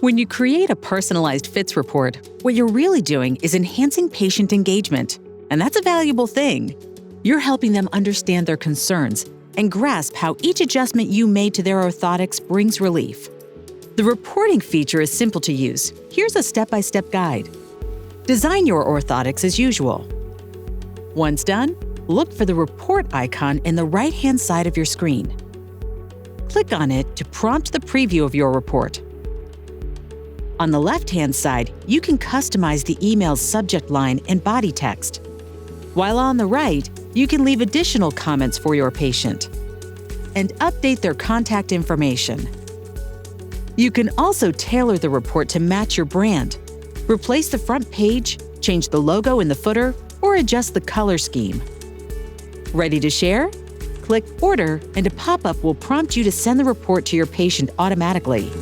When you create a personalized Phits report, what you're really doing is enhancing patient engagement, and that's a valuable thing. You're helping them understand their concerns and grasp how each adjustment you made to their orthotics brings relief. The reporting feature is simple to use. Here's a step-by-step guide. Design your orthotics as usual. Once done, look for the report icon in the right-hand side of your screen. Click on it to prompt the preview of your report. On the left-hand side, you can customize the email's subject line and body text. While on the right, you can leave additional comments for your patient and update their contact information. You can also tailor the report to match your brand, replace the front page, change the logo in the footer, or adjust the color scheme. Ready to share? Click Order and a pop-up will prompt you to send the report to your patient automatically.